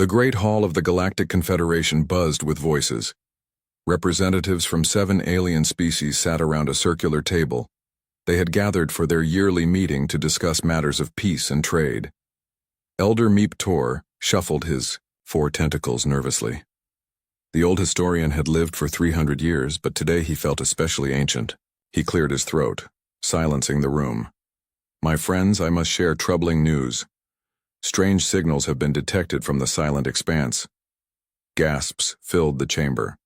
The Great Hall of the Galactic Confederation buzzed with voices. Representatives from 7 alien species sat around a circular table. They had gathered for their yearly meeting to discuss matters of peace and trade. Elder Meep Tor shuffled his 4 tentacles nervously. The old historian had lived for 300 years, but today he felt especially ancient. He cleared his throat, silencing the room. "My friends, I must share troubling news. Strange signals have been detected from the silent expanse." Gasps filled the chamber.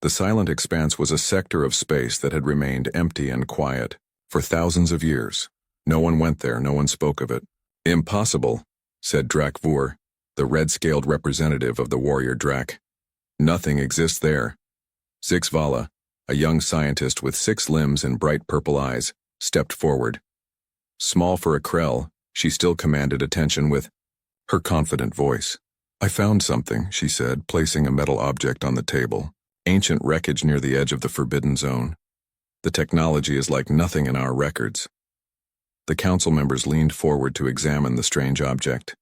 The silent expanse was a sector of space that had remained empty and quiet for thousands of years. No one went there, no one spoke of it. "Impossible," said Drakvor, the red-scaled representative of the warrior Drak. "Nothing exists there." Zixvala, a young scientist with 6 limbs and bright purple eyes, stepped forward. Small for a Krell, she still commanded attention with her confident voice. "I found something," she said, placing a metal object on the table. "Ancient wreckage near the edge of the Forbidden Zone. The technology is like nothing in our records." The council members leaned forward to examine the strange object.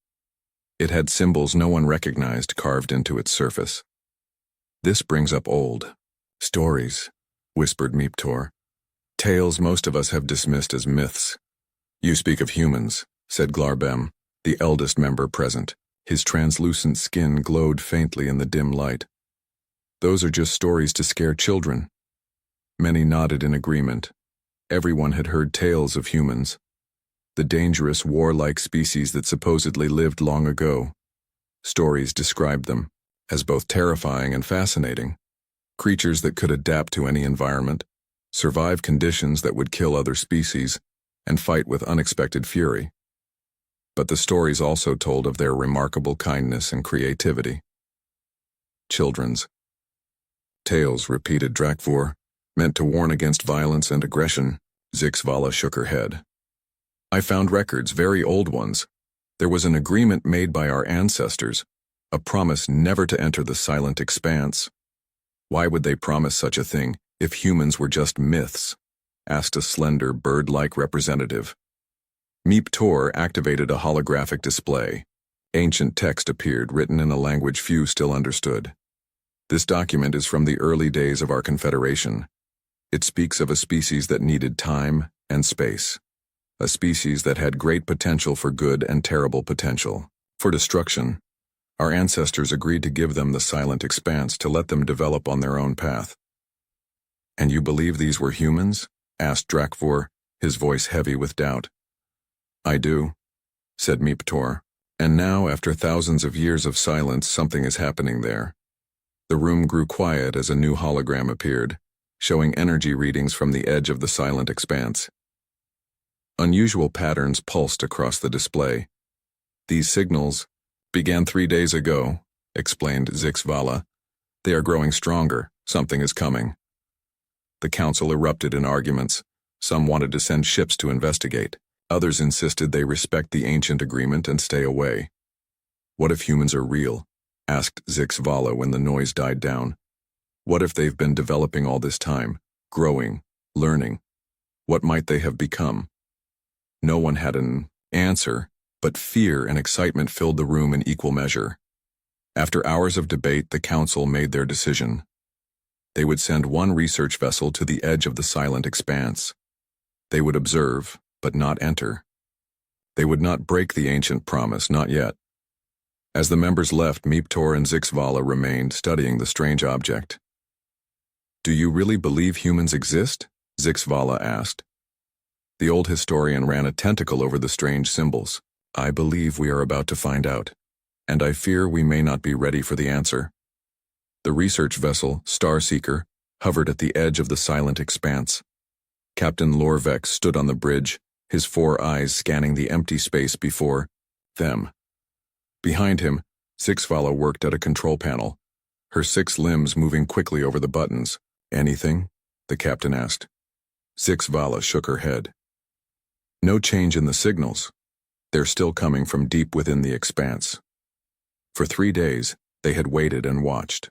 It had symbols no one recognized carved into its surface. "This brings up old stories," whispered Meep Tor. "Tales most of us have dismissed as myths." "You speak of humans," said Glarbem, the eldest member present. His translucent skin glowed faintly in the dim light. "Those are just stories to scare children." Many nodded in agreement. Everyone had heard tales of humans, the dangerous warlike species that supposedly lived long ago. Stories described them as both terrifying and fascinating, creatures that could adapt to any environment, survive conditions that would kill other species, and fight with unexpected fury. But the stories also told of their remarkable kindness and creativity. Children's tales, repeated Drakvor, meant to warn against violence and aggression. Zixvala shook her head. "I found records, very old ones. There was an agreement made by our ancestors, a promise never to enter the silent expanse." "Why would they promise such a thing if humans were just myths?" asked a slender, bird-like representative. Meep Tor activated a holographic display. Ancient text appeared, written in a language few still understood. "This document is from the early days of our confederation. It speaks of a species that needed time and space. A species that had great potential for good and terrible potential for destruction. Our ancestors agreed to give them the silent expanse to let them develop on their own path." "And you believe these were humans?" asked Drakvor, his voice heavy with doubt. "I do," said Meep Tor. "And now, after thousands of years of silence, something is happening there." The room grew quiet as a new hologram appeared, showing energy readings from the edge of the silent expanse. Unusual patterns pulsed across the display. "These signals began 3 days ago," explained Zixvala. "They are growing stronger. Something is coming." The council erupted in arguments. Some wanted to send ships to investigate. Others insisted they respect the ancient agreement and stay away. "What if humans are real?" asked Zixvala when the noise died down. "What if they've been developing all this time, growing, learning? What might they have become?" No one had an answer, but fear and excitement filled the room in equal measure. After hours of debate, the council made their decision. They would send 1 research vessel to the edge of the silent expanse. They would observe, but not enter. They would not break the ancient promise, not yet. As the members left, Meep Tor and Zixvala remained, studying the strange object. "Do you really believe humans exist?" Zixvala asked. The old historian ran a tentacle over the strange symbols. "I believe we are about to find out, and I fear we may not be ready for the answer." The research vessel, Starseeker, hovered at the edge of the silent expanse. Captain Lorvek stood on the bridge, his 4 eyes scanning the empty space before them. Behind him, Zixvala worked at a control panel, her 6 limbs moving quickly over the buttons. "Anything?" the captain asked. Zixvala shook her head. "No change in the signals. They're still coming from deep within the expanse." For 3 days, they had waited and watched.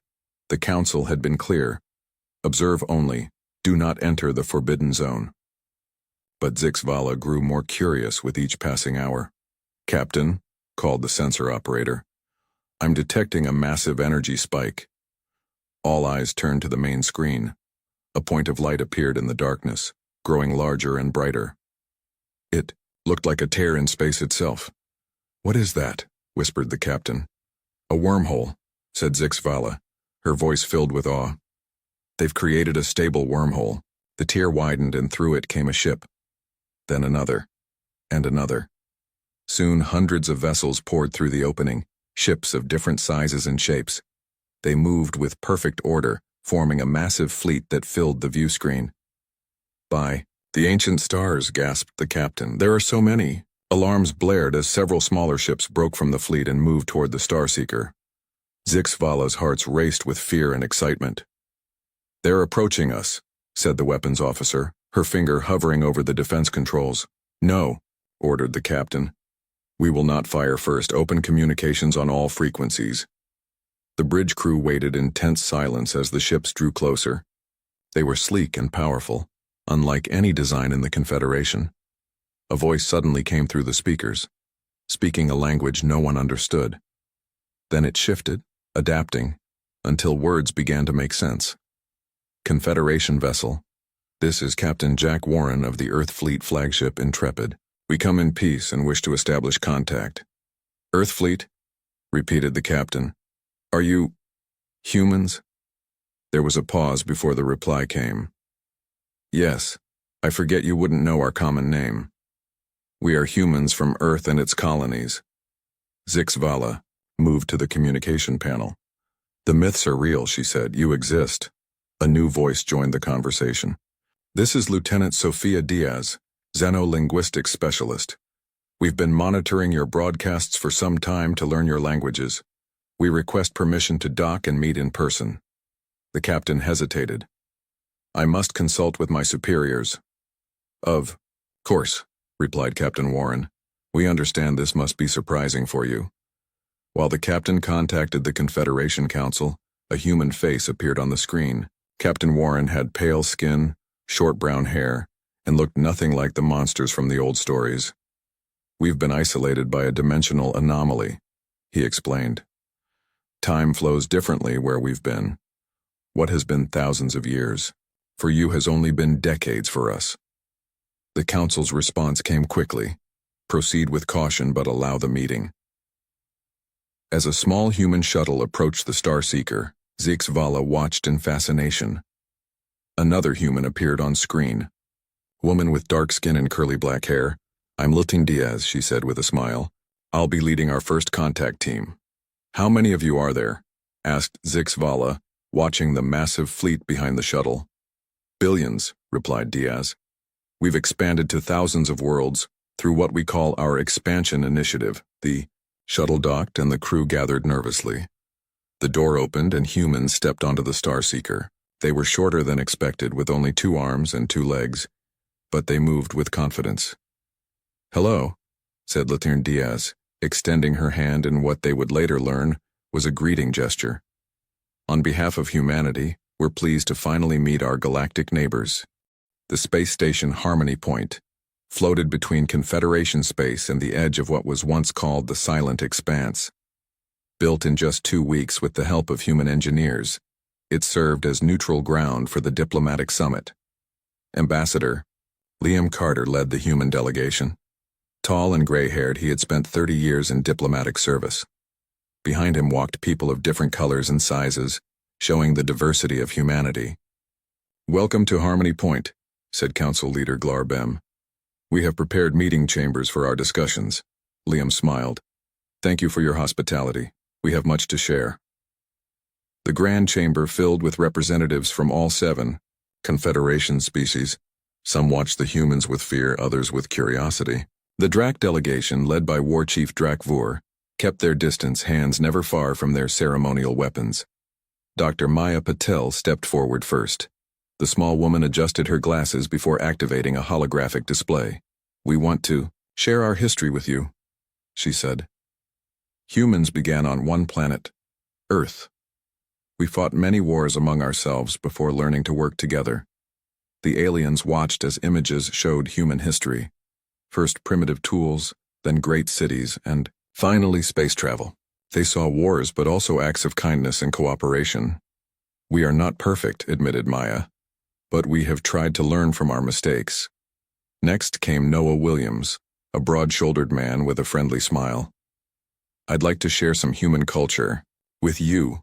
The council had been clear. Observe only. Do not enter the Forbidden Zone. But Zixvala grew more curious with each passing hour. "Captain," called the sensor operator. I'm detecting a massive energy spike. All eyes turned to the main screen. A point of light appeared in the darkness, growing larger and brighter. It looked like a tear in space itself. "What is that?" whispered the captain. "A wormhole," said Zixvala, her voice filled with awe. "They've created a stable wormhole." The tear widened and through it came a ship. Then another. And another. Soon hundreds of vessels poured through the opening, ships of different sizes and shapes. They moved with perfect order, forming a massive fleet that filled the view screen. "By the ancient stars," gasped the captain. "There are so many." Alarms blared as several smaller ships broke from the fleet and moved toward the Starseeker. Zixvala's hearts raced with fear and excitement. "They're approaching us," said the weapons officer, her finger hovering over the defense controls. "No," ordered the captain. "We will not fire first. Open communications on all frequencies." The bridge crew waited in tense silence as the ships drew closer. They were sleek and powerful, unlike any design in the Confederation. A voice suddenly came through the speakers, speaking a language no one understood. Then it shifted, adapting, until words began to make sense. "Confederation vessel. This is Captain Jack Warren of the Earth Fleet flagship Intrepid. We come in peace and wish to establish contact." "Earth Fleet?" repeated the captain. "Are you humans?" There was a pause before the reply came. "Yes, I forget you wouldn't know our common name. We are humans from Earth and its colonies." Zixvala moved to the communication panel. "The myths are real," she said. "You exist." A new voice joined the conversation. "This is Lieutenant Sofia Diaz, Xenolinguistics Specialist. We've been monitoring your broadcasts for some time to learn your languages. We request permission to dock and meet in person." The captain hesitated. "I must consult with my superiors." "Of course," replied Captain Warren. "We understand this must be surprising for you." While the captain contacted the Confederation Council, a human face appeared on the screen. Captain Warren had pale skin, short brown hair, and looked nothing like the monsters from the old stories. "We've been isolated by a dimensional anomaly," he explained. "Time flows differently where we've been. What has been thousands of years, for you has only been decades for us." The council's response came quickly. "Proceed with caution, but allow the meeting." As a small human shuttle approached the Starseeker, Zixvala watched in fascination. Another human appeared on screen. Woman with dark skin and curly black hair. "I'm Lieutenant Diaz," she said with a smile. "I'll be leading our first contact team." "How many of you are there?" asked Zixvala, watching the massive fleet behind the shuttle. "Billions," replied Diaz. "We've expanded to thousands of worlds through what we call our expansion initiative." The shuttle docked and the crew gathered nervously. The door opened and humans stepped onto the Starseeker. They were shorter than expected, with only 2 arms and 2 legs, but they moved with confidence. "Hello," said Lieutenant Diaz, extending her hand in what they would later learn was a greeting gesture. "On behalf of humanity, we're pleased to finally meet our galactic neighbors." The space station Harmony Point floated between Confederation space and the edge of what was once called the Silent Expanse. Built in just 2 weeks with the help of human engineers, it served as neutral ground for the diplomatic summit. Ambassador Liam Carter led the human delegation. Tall and gray-haired, he had spent 30 years in diplomatic service. Behind him walked people of different colors and sizes, showing the diversity of humanity. "Welcome to Harmony Point," said Council Leader Glarbem. "We have prepared meeting chambers for our discussions." Liam smiled. "Thank you for your hospitality. We have much to share." The grand chamber filled with representatives from all 7 Confederation species. Some watched the humans with fear, others with curiosity. The Drac delegation, led by War Chief Drakvur, kept their distance, hands never far from their ceremonial weapons. Dr. Maya Patel stepped forward first. The small woman adjusted her glasses before activating a holographic display. "We want to share our history with you," she said. "Humans began on one planet, Earth. We fought many wars among ourselves before learning to work together. The aliens watched as images showed human history. First primitive tools, then great cities, and finally space travel. They saw wars but also acts of kindness and cooperation. We are not perfect, admitted Maya, but we have tried to learn from our mistakes. Next came Noah Williams, a broad-shouldered man with a friendly smile. I'd like to share some human culture with you.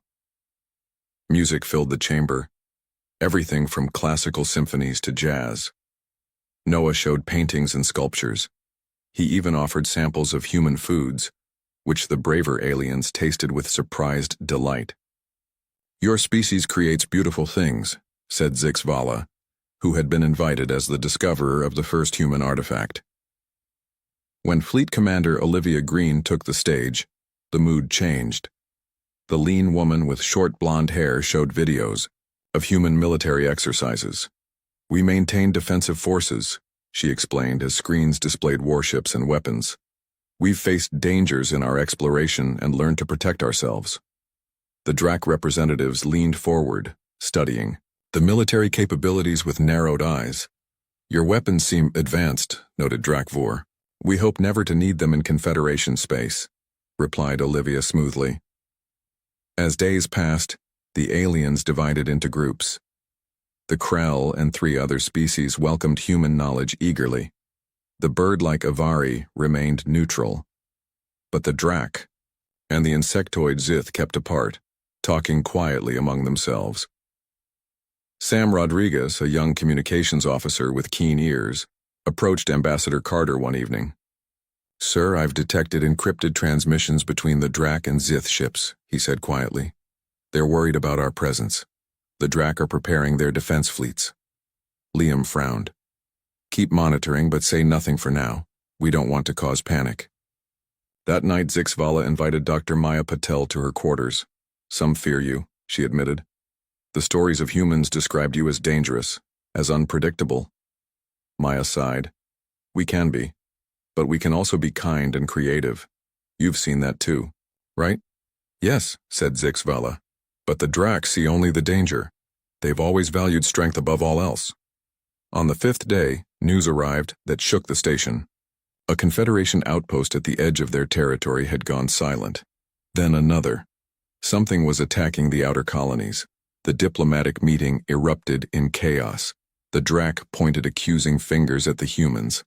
Music filled the chamber, everything from classical symphonies to jazz. Noah showed paintings and sculptures. He even offered samples of human foods, which the braver aliens tasted with surprised delight. Your species creates beautiful things, said Zixvala, who had been invited as the discoverer of the first human artifact. When Fleet Commander Olivia Green took the stage, the mood changed. The lean woman with short blonde hair showed videos of human military exercises. We maintain defensive forces, she explained as screens displayed warships and weapons. We've faced dangers in our exploration and learned to protect ourselves. The Drac representatives leaned forward, studying the military capabilities with narrowed eyes. Your weapons seem advanced, noted Drakvor. We hope never to need them in Confederation space, replied Olivia smoothly. As days passed, the aliens divided into groups. The Krell and 3 other species welcomed human knowledge eagerly. The bird-like Avari remained neutral. But the Drac and the insectoid Zith kept apart, talking quietly among themselves. Sam Rodriguez, a young communications officer with keen ears, approached Ambassador Carter one evening. Sir, I've detected encrypted transmissions between the Drac and Zith ships, he said quietly. They're worried about our presence. The Drac are preparing their defense fleets. Liam frowned. Keep monitoring, but say nothing for now. We don't want to cause panic. That night, Zixvala invited Dr. Maya Patel to her quarters. Some fear you, she admitted. The stories of humans described you as dangerous, as unpredictable. Maya sighed. We can be, but we can also be kind and creative. You've seen that too, right? Yes, said Zixvala. But the Drac see only the danger. They've always valued strength above all else. On the 5th day, news arrived that shook the station. A Confederation outpost at the edge of their territory had gone silent. Then another. Something was attacking the outer colonies. The diplomatic meeting erupted in chaos. The Drac pointed accusing fingers at the humans.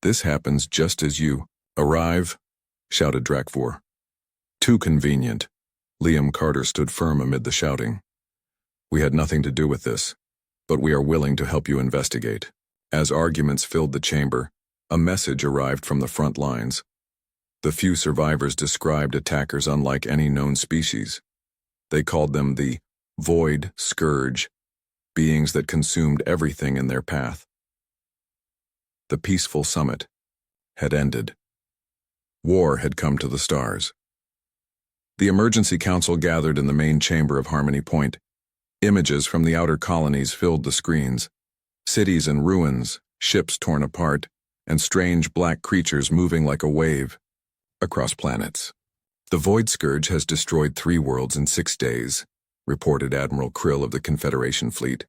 This happens just as you arrive, shouted Drakvor. Too convenient. Liam Carter stood firm amid the shouting. We had nothing to do with this, but we are willing to help you investigate. As arguments filled the chamber, a message arrived from the front lines. The few survivors described attackers unlike any known species. They called them the Void Scourge, beings that consumed everything in their path. The peaceful summit had ended. War had come to the stars. The emergency council gathered in the main chamber of Harmony Point. Images from the outer colonies filled the screens. Cities in ruins, ships torn apart, and strange black creatures moving like a wave across planets. The Void Scourge has destroyed 3 worlds in 6 days, reported Admiral Krill of the Confederation fleet.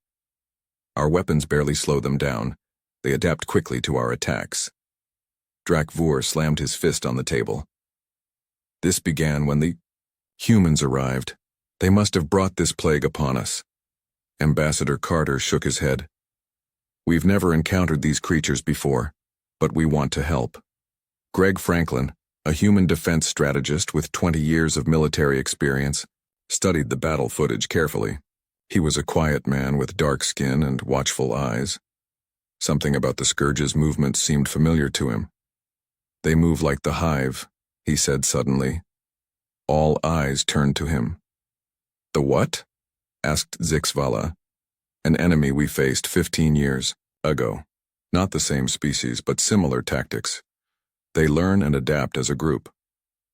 Our weapons barely slow them down. They adapt quickly to our attacks. Drakvor slammed his fist on the table. This began when the humans arrived. They must have brought this plague upon us. Ambassador Carter shook his head. We've never encountered these creatures before, but we want to help. Greg Franklin, a human defense strategist with 20 years of military experience, studied the battle footage carefully. He was a quiet man with dark skin and watchful eyes. Something about the Scourge's movements seemed familiar to him. They move like the hive, he said suddenly. All eyes turned to him. The what? Asked Zixvala. An enemy we faced 15 years ago. Not the same species, but similar tactics. They learn and adapt as a group.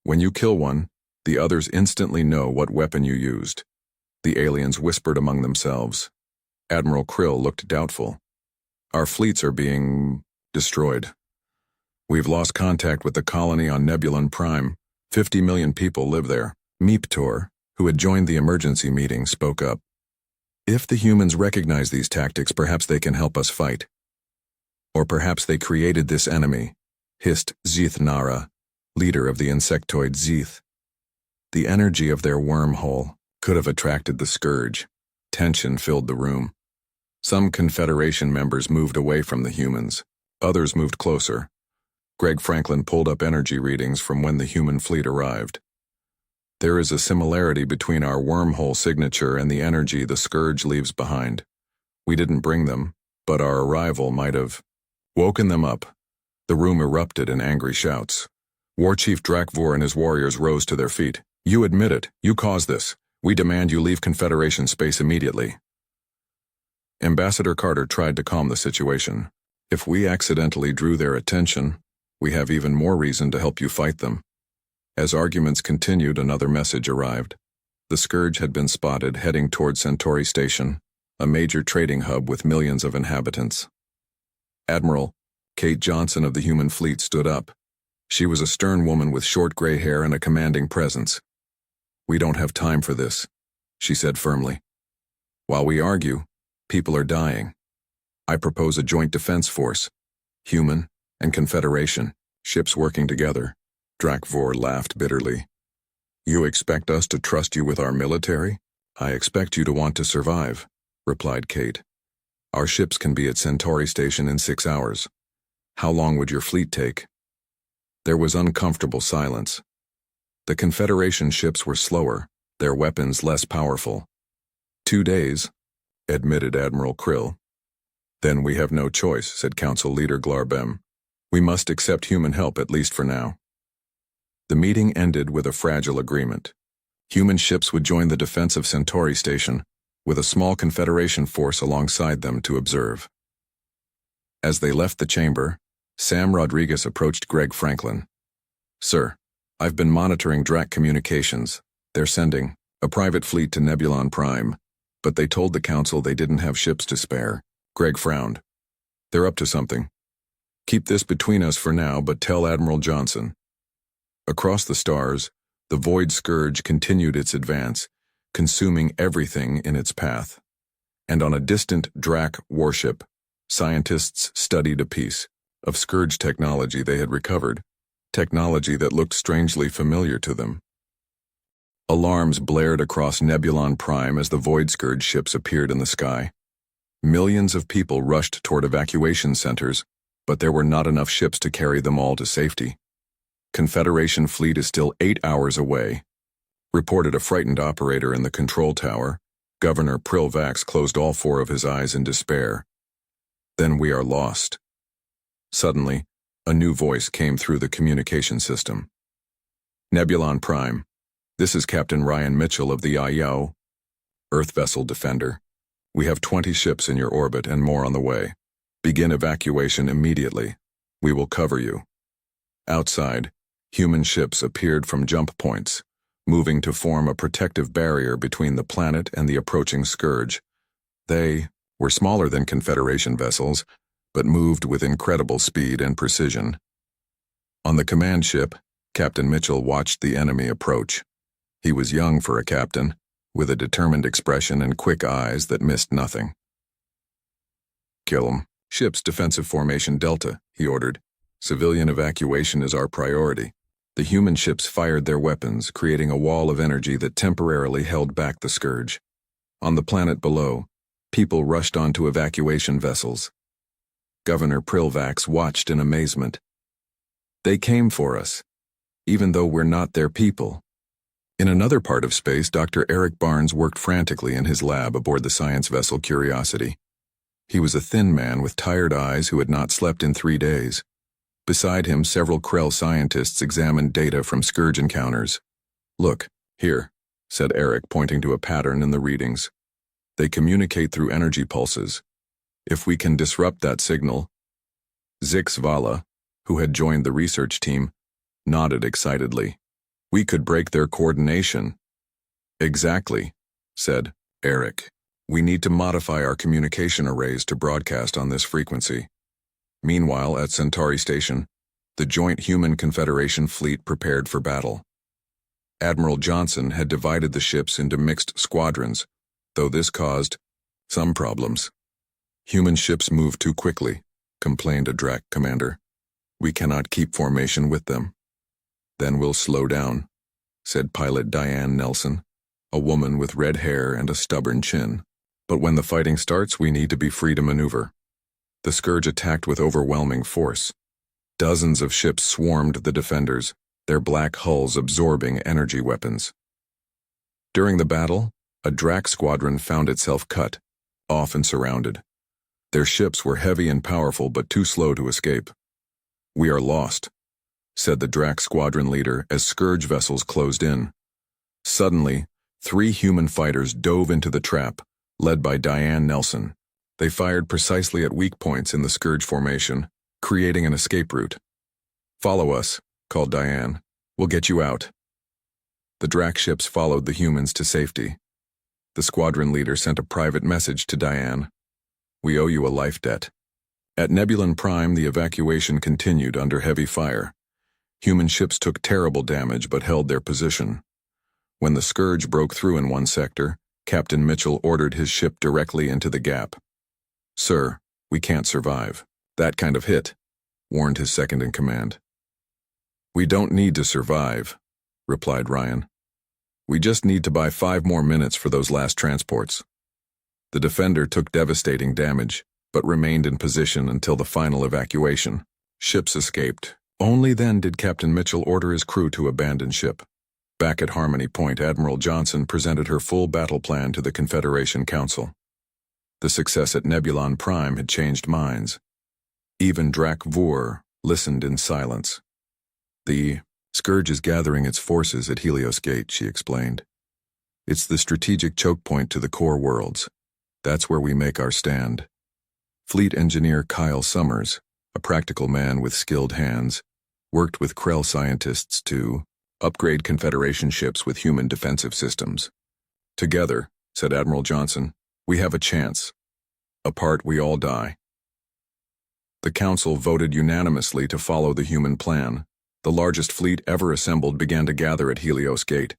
When you kill one, the others instantly know what weapon you used. The aliens whispered among themselves. Admiral Krill looked doubtful. Our fleets are being destroyed. We've lost contact with the colony on Nebulon Prime. 50 million people live there. Meeptor, who had joined the emergency meeting, spoke up. If the humans recognize these tactics, perhaps they can help us fight. Or perhaps they created this enemy, hissed Zith Nara, leader of the insectoid Zith. The energy of their wormhole could have attracted the scourge. Tension filled the room. Some Confederation members moved away from the humans. Others moved closer. Greg Franklin pulled up energy readings from when the human fleet arrived. There is a similarity between our wormhole signature and the energy the scourge leaves behind. We didn't bring them, but our arrival might have woken them up. The room erupted in angry shouts. War Chief Drakvor and his warriors rose to their feet. You admit it. You caused this. We demand you leave Confederation space immediately. Ambassador Carter tried to calm the situation. If we accidentally drew their attention, we have even more reason to help you fight them. As arguments continued, another message arrived. The scourge had been spotted heading toward Centauri Station, a major trading hub with millions of inhabitants. Admiral Kate Johnson of the human fleet stood up. She was a stern woman with short gray hair and a commanding presence. We don't have time for this, she said firmly. While we argue, people are dying. I propose a joint defense force, human and Confederation, ships working together. Drakvor laughed bitterly. You expect us to trust you with our military? I expect you to want to survive, replied Kate. Our ships can be at Centauri Station in 6 hours. How long would your fleet take? There was uncomfortable silence. The Confederation ships were slower, their weapons less powerful. 2 days, admitted Admiral Krill. Then we have no choice, said Council Leader Glarbem. We must accept human help, at least for now. The meeting ended with a fragile agreement. Human ships would join the defense of Centauri Station, with a small Confederation force alongside them to observe. As they left the chamber, Sam Rodriguez approached Greg Franklin. Sir, I've been monitoring Drak communications. They're sending a private fleet to Nebulon Prime, but they told the Council they didn't have ships to spare. Greg frowned. They're up to something. Keep this between us for now, but tell Admiral Johnson. Across the stars, the Void Scourge continued its advance, consuming everything in its path. And on a distant Drak warship, scientists studied a piece of Scourge technology they had recovered, technology that looked strangely familiar to them. Alarms blared across Nebulon Prime as the Void Scourge ships appeared in the sky. Millions of people rushed toward evacuation centers, but there were not enough ships to carry them all to safety. Confederation fleet is still 8 hours away, reported a frightened operator in the control tower. Governor Prilvax closed all 4 of his eyes in despair. Then we are lost. Suddenly, a new voice came through the communication system. Nebulon Prime, this is Captain Ryan Mitchell of the IO, Earth Vessel Defender. We have 20 ships in your orbit and more on the way. Begin evacuation immediately. We will cover you. Outside, human ships appeared from jump points, moving to form a protective barrier between the planet and the approaching scourge. They were smaller than Confederation vessels, but moved with incredible speed and precision. On the command ship, Captain Mitchell watched the enemy approach. He was young for a captain, with a determined expression and quick eyes that missed nothing. Kill 'em. Ship's defensive formation Delta, he ordered. Civilian evacuation is our priority. The human ships fired their weapons, creating a wall of energy that temporarily held back the scourge. On the planet below, people rushed onto evacuation vessels. Governor Prilvax watched in amazement. They came for us, even though we're not their people. In another part of space, Dr. Eric Barnes worked frantically in his lab aboard the science vessel Curiosity. He was a thin man with tired eyes who had not slept in 3 days. Beside him, several Krell scientists examined data from scourge encounters. Look, here, said Eric, pointing to a pattern in the readings. They communicate through energy pulses. If we can disrupt that signal. Zix Vala, who had joined the research team, nodded excitedly. We could break their coordination. Exactly, said Eric. We need to modify our communication arrays to broadcast on this frequency. Meanwhile, at Centauri Station, the joint Human Confederation fleet prepared for battle. Admiral Johnson had divided the ships into mixed squadrons, though this caused some problems. Human ships move too quickly, complained a Drak commander. We cannot keep formation with them. Then we'll slow down. said pilot Diane Nelson, a woman with red hair and a stubborn chin. But when the fighting starts, we need to be free to maneuver. The Scourge attacked with overwhelming force. Dozens of ships swarmed the defenders, their black hulls absorbing energy weapons. During the battle, a Drac squadron found itself cut, off and surrounded. Their ships were heavy and powerful but too slow to escape. "We are lost," said the Drac squadron leader as Scourge vessels closed in. Suddenly, 3 human fighters dove into the trap, led by Diane Nelson. They fired precisely at weak points in the Scourge formation, creating an escape route. "Follow us," called Diane. "We'll get you out." The Drac ships followed the humans to safety. The squadron leader sent a private message to Diane. "We owe you a life debt." At Nebulon Prime, the evacuation continued under heavy fire. Human ships took terrible damage but held their position. When the Scourge broke through in one sector, Captain Mitchell ordered his ship directly into the gap. "Sir, we can't survive. That kind of hit," warned his second-in-command. "We don't need to survive," replied Ryan. "We just need to buy 5 more minutes for those last transports." The Defender took devastating damage, but remained in position until the final evacuation. Ships escaped. Only then did Captain Mitchell order his crew to abandon ship. Back at Harmony Point, Admiral Johnson presented her full battle plan to the Confederation Council. The success at Nebulon Prime had changed minds. Even Drac Vor listened in silence. "The Scourge is gathering its forces at Helios Gate," she explained. "It's the strategic choke point to the core worlds. That's where we make our stand." Fleet engineer Kyle Summers, a practical man with skilled hands, worked with Krell scientists to upgrade Confederation ships with human defensive systems. "Together," said Admiral Johnson, "we have a chance. Apart, we all die." The Council voted unanimously to follow the human plan. The largest fleet ever assembled began to gather at Helios Gate.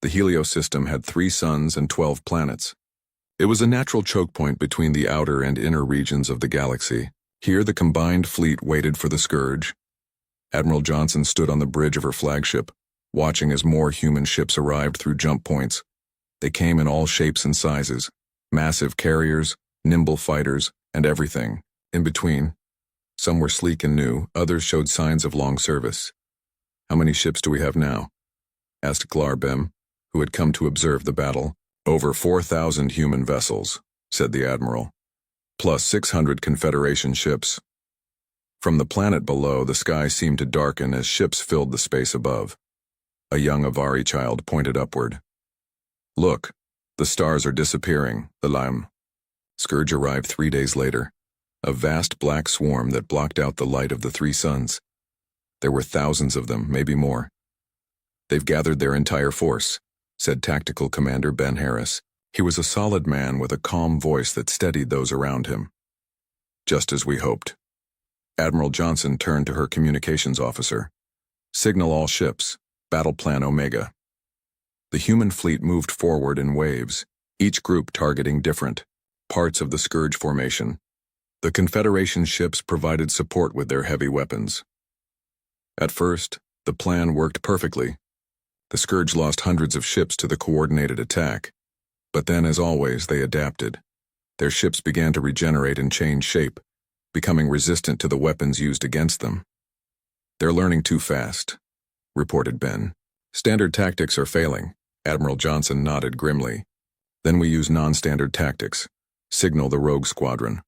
The Helios system had 3 suns and 12 planets. It was a natural choke point between the outer and inner regions of the galaxy. Here the combined fleet waited for the Scourge. Admiral Johnson stood on the bridge of her flagship, watching as more human ships arrived through jump points. They came in all shapes and sizes, massive carriers, nimble fighters, and everything in between. Some were sleek and new, others showed signs of long service. "How many ships do we have now?" asked Glarbem, who had come to observe the battle. "Over 4,000 human vessels," said the Admiral, "plus 600 Confederation ships." From the planet below, the sky seemed to darken as ships filled the space above. A young Avari child pointed upward. "Look, the stars are disappearing, the Lam." Scourge arrived 3 days later, a vast black swarm that blocked out the light of the 3 suns. There were thousands of them, maybe more. "They've gathered their entire force," said Tactical Commander Ben Harris. He was a solid man with a calm voice that steadied those around him. "Just as we hoped." Admiral Johnson turned to her communications officer. "Signal all ships. Battle Plan Omega." The human fleet moved forward in waves, each group targeting different parts of the Scourge formation. The Confederation ships provided support with their heavy weapons. At first, the plan worked perfectly. The Scourge lost hundreds of ships to the coordinated attack, but then, as always, they adapted. Their ships began to regenerate and change shape, becoming resistant to the weapons used against them. "They're learning too fast," reported Ben. "Standard tactics are failing." Admiral Johnson nodded grimly. "Then we use non-standard tactics. Signal the rogue squadron."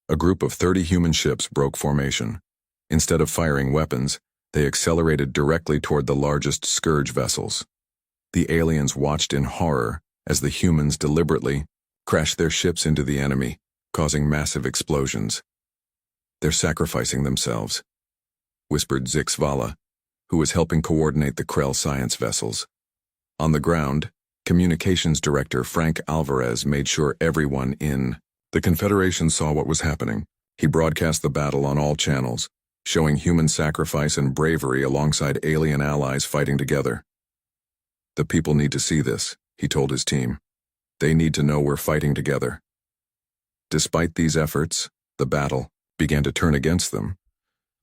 A group of 30 human ships broke formation. Instead of firing weapons, they accelerated directly toward the largest Scourge vessels. The aliens watched in horror as the humans deliberately crashed their ships into the enemy, causing massive explosions. "They're sacrificing themselves," whispered Zix Vala, who was helping coordinate the Krell science vessels. On the ground, Communications Director Frank Alvarez made sure everyone in the Confederation saw what was happening. He broadcast the battle on all channels, showing human sacrifice and bravery alongside alien allies fighting together. "The people need to see this," he told his team. "They need to know we're fighting together." Despite these efforts, the battle began to turn against them.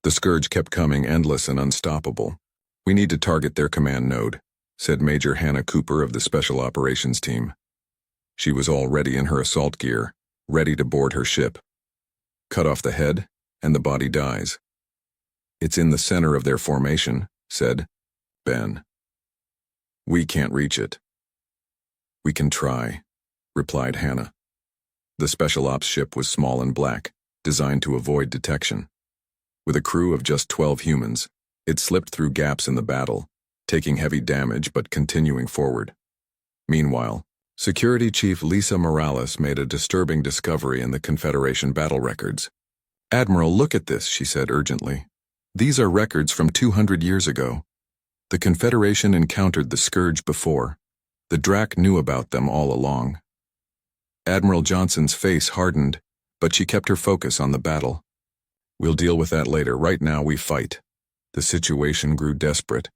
The Scourge kept coming, endless and unstoppable. "We need to target their command node," said Major Hannah Cooper of the Special Operations Team. She was already in her assault gear, ready to board her ship. Cut off the head, and the body dies. It's in the center of their formation, said Ben. We can't reach it. We can try, replied Hannah. The Special Ops ship was small and black, designed to avoid detection. With a crew of just 12 humans, it slipped through gaps in the battle, taking heavy damage but continuing forward. Meanwhile, Security Chief Lisa Morales made a disturbing discovery in the Confederation battle records. "Admiral, look at this," she said urgently. "These are records from 200 years ago. The Confederation encountered the Scourge before. The Drac knew about them all along." Admiral Johnson's face hardened, but she kept her focus on the battle. "We'll deal with that later. Right now we fight." The situation grew desperate.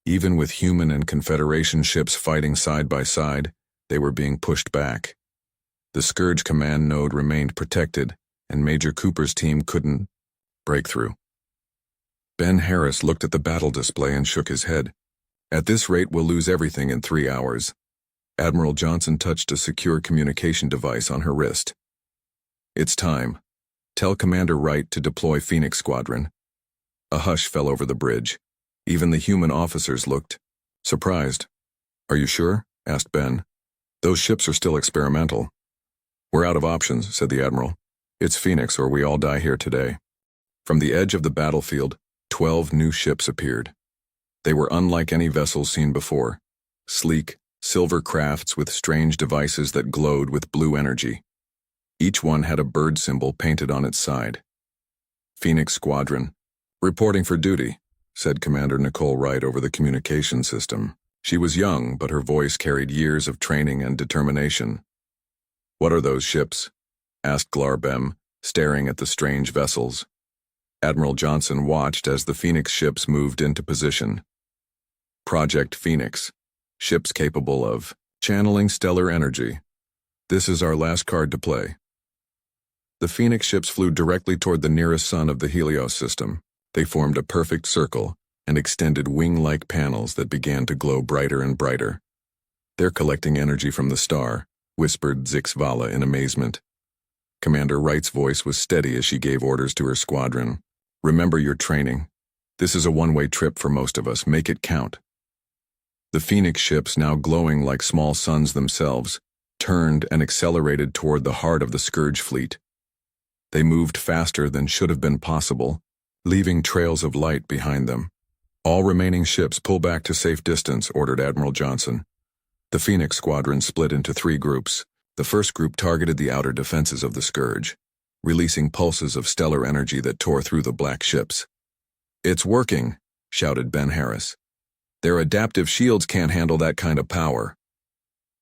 Even with human and Confederation ships fighting side by side, they were being pushed back. The Scourge command node remained protected, and Major Cooper's team couldn't break through. Ben Harris looked at the battle display and shook his head. "At this rate, we'll lose everything in 3 hours." Admiral Johnson touched a secure communication device on her wrist. "It's time. Tell Commander Wright to deploy Phoenix Squadron." A hush fell over the bridge. Even the human officers looked surprised. "Are you sure?" asked Ben. "Those ships are still experimental." "We're out of options," said the Admiral. "It's Phoenix or we all die here today." From the edge of the battlefield, 12 new ships appeared. They were unlike any vessels seen before. Sleek, silver crafts with strange devices that glowed with blue energy. Each one had a bird symbol painted on its side. "Phoenix Squadron. Reporting for duty," said Commander Nicole Wright over the communication system. She was young, but her voice carried years of training and determination. "What are those ships?" asked Glarbem, staring at the strange vessels. Admiral Johnson watched as the Phoenix ships moved into position. "Project Phoenix. Ships capable of channeling stellar energy. This is our last card to play." The Phoenix ships flew directly toward the nearest sun of the Helios system. They formed a perfect circle and extended wing-like panels that began to glow brighter and brighter. "They're collecting energy from the star," whispered Zix Vala in amazement. Commander Wright's voice was steady as she gave orders to her squadron. "Remember your training. This is a one-way trip for most of us. Make it count." The Phoenix ships, now glowing like small suns themselves, turned and accelerated toward the heart of the Scourge fleet. They moved faster than should have been possible, leaving trails of light behind them. "All remaining ships pull back to safe distance," ordered Admiral Johnson. The Phoenix Squadron split into 3 groups. The first group targeted the outer defenses of the Scourge, releasing pulses of stellar energy that tore through the black ships. "It's working," shouted Ben Harris. "Their adaptive shields can't handle that kind of power."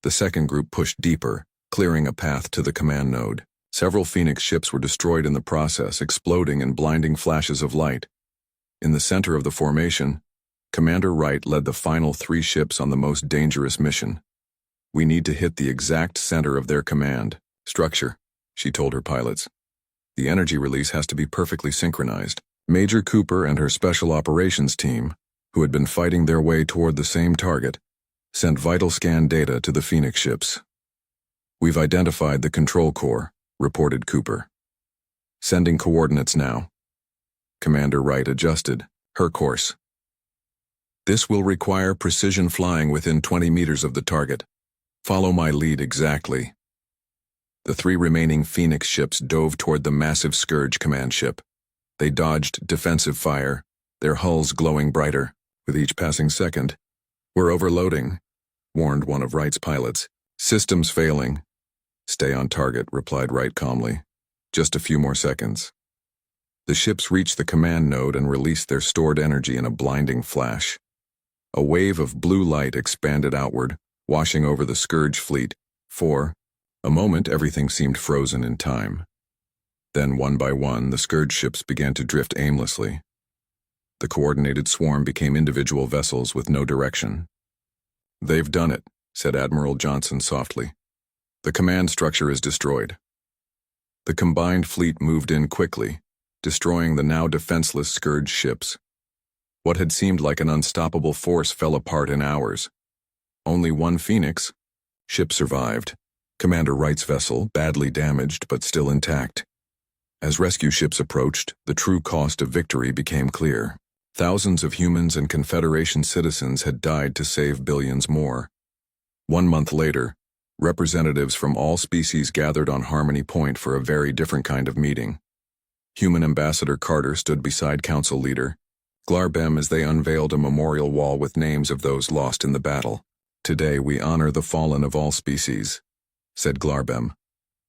The second group pushed deeper, clearing a path to the command node. Several Phoenix ships were destroyed in the process, exploding in blinding flashes of light. In the center of the formation, Commander Wright led the final 3 ships on the most dangerous mission. "We need to hit the exact center of their command structure," she told her pilots. "The energy release has to be perfectly synchronized." Major Cooper and her Special Operations team, who had been fighting their way toward the same target, sent vital scan data to the Phoenix ships. "We've identified the control core," reported Cooper. "Sending coordinates now." Commander Wright adjusted her course. "This will require precision flying within 20 meters of the target. Follow my lead exactly." The 3 remaining Phoenix ships dove toward the massive Scourge command ship. They dodged defensive fire, their hulls glowing brighter with each passing second. "We're overloading," warned one of Wright's pilots. "Systems failing." "Stay on target," replied Wright calmly. "Just a few more seconds." The ships reached the command node and released their stored energy in a blinding flash. A wave of blue light expanded outward, washing over the Scourge fleet. For a moment, everything seemed frozen in time. Then, one by one, the Scourge ships began to drift aimlessly. The coordinated swarm became individual vessels with no direction. "They've done it," said Admiral Johnson softly. "The command structure is destroyed." The combined fleet moved in quickly, destroying the now defenseless Scourge ships. What had seemed like an unstoppable force fell apart in hours. Only one Phoenix. Ship survived. Commander Wright's vessel, badly damaged but still intact. As rescue ships approached, the true cost of victory became clear. Thousands of humans and Confederation citizens had died to save billions more. 1 month later, representatives from all species gathered on Harmony Point for a very different kind of meeting. Human Ambassador Carter stood beside Council Leader Glarbem as they unveiled a memorial wall with names of those lost in the battle. "Today we honor the fallen of all species," said Glarbem,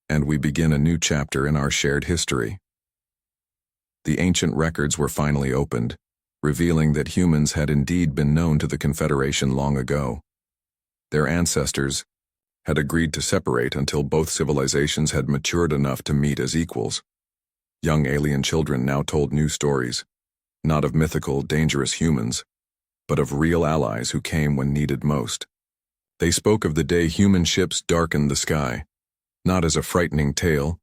"and we begin a new chapter in our shared history." The ancient records were finally opened, revealing that humans had indeed been known to the Confederation long ago. Their ancestors had agreed to separate until both civilizations had matured enough to meet as equals. Young alien children now told new stories, not of mythical, dangerous humans, but of real allies who came when needed most. They spoke of the day human ships darkened the sky, not as a frightening tale,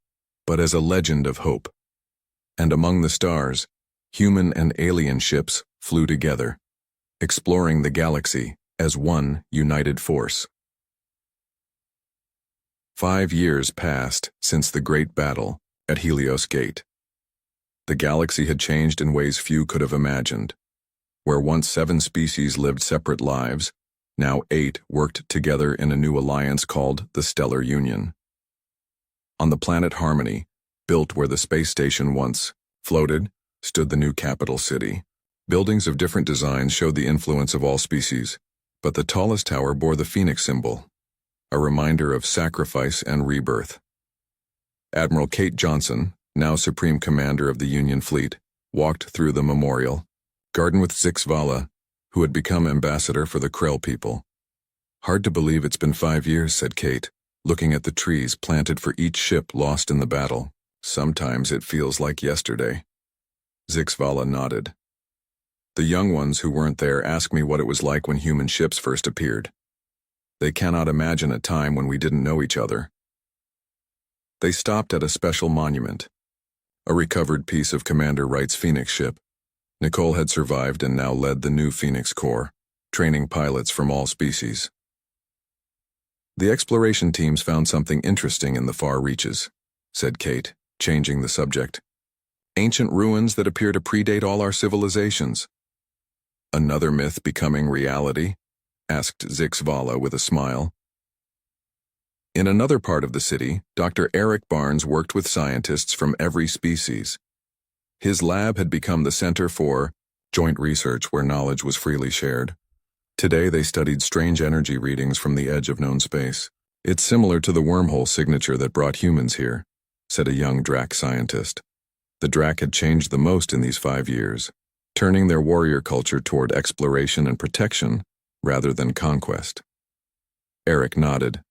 but as a legend of hope. And among the stars, human and alien ships flew together, exploring the galaxy as one united force. 5 years passed since the Great Battle at Helios Gate. The galaxy had changed in ways few could have imagined. Where once 7 species lived separate lives, now 8 worked together in a new alliance called the Stellar Union. On the planet Harmony, built where the space station once floated, stood the new capital city. Buildings of different designs showed the influence of all species, but the tallest tower bore the Phoenix symbol, a reminder of sacrifice and rebirth. Admiral Kate Johnson, now Supreme Commander of the Union Fleet, walked through the memorial, garden with Zix Vala, who had become ambassador for the Krell people. "Hard to believe it's been 5 years," said Kate, looking at the trees planted for each ship lost in the battle. "Sometimes it feels like yesterday." Zix Vala nodded. "The young ones who weren't there ask me what it was like when human ships first appeared. They cannot imagine a time when we didn't know each other." They stopped at a special monument, a recovered piece of Commander Wright's Phoenix ship. Nicole had survived and now led the new Phoenix Corps, training pilots from all species. "The exploration teams found something interesting in the far reaches," said Kate, changing the subject. "Ancient ruins that appear to predate all our civilizations." "Another myth becoming reality?" asked Zix Vala with a smile. In another part of the city, Dr. Eric Barnes worked with scientists from every species. His lab had become the center for joint research where knowledge was freely shared. Today they studied strange energy readings from the edge of known space. "It's similar to the wormhole signature that brought humans here," said a young Drac scientist. The Drac had changed the most in these 5 years, turning their warrior culture toward exploration and protection rather than conquest. Eric nodded.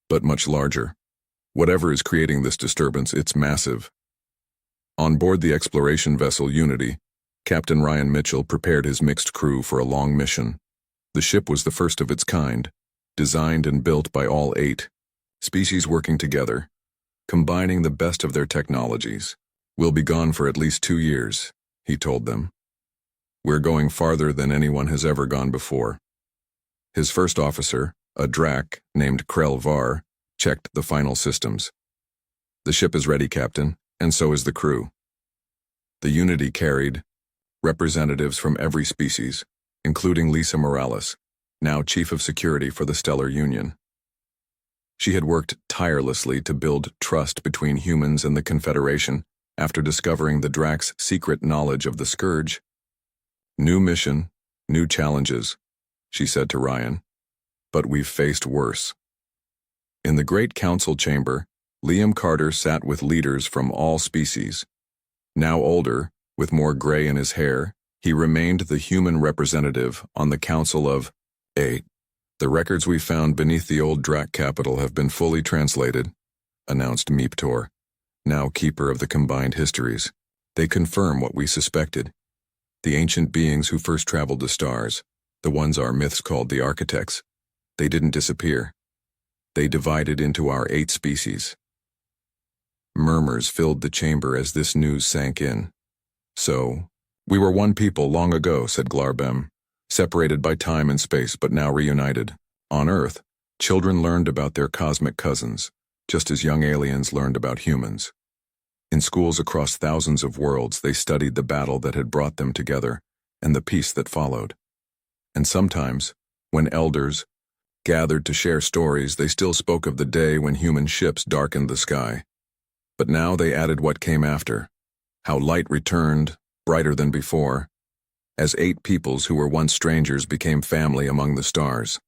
"But much larger. Whatever is creating this disturbance, it's massive." On board the exploration vessel Unity, Captain Ryan Mitchell prepared his mixed crew for a long mission. The ship was the first of its kind, designed and built by all 8 species working together, combining the best of their technologies. "We'll be gone for at least 2 years, he told them. "We're going farther than anyone has ever gone before." His first officer, a Drac named Krell Var, checked the final systems. "The ship is ready, Captain, and so is the crew." The Unity carried representatives from every species, including Lisa Morales, now Chief of Security for the Stellar Union. She had worked tirelessly to build trust between humans and the Confederation after discovering the Drac's secret knowledge of the Scourge. "New mission, new challenges," she said to Ryan, "but we've faced worse." In the Great Council chamber, Liam Carter sat with leaders from all species. Now older, with more gray in his hair, he remained the human representative on the Council of 8. "The records we found beneath the old Drac capital have been fully translated," announced Meeptor, now keeper of the combined histories. "They confirm what we suspected. The ancient beings who first traveled the stars, the ones our myths called the architects, they didn't disappear. They divided into our 8 species." Murmurs filled the chamber as this news sank in. "So, we were one people long ago," said Glarbem, "separated by time and space but now reunited." On Earth, children learned about their cosmic cousins, just as young aliens learned about humans. In schools across thousands of worlds, they studied the battle that had brought them together and the peace that followed. And sometimes, when elders gathered to share stories, they still spoke of the day when human ships darkened the sky. But now they added what came after, how light returned, brighter than before, as 8 peoples who were once strangers became family among the stars.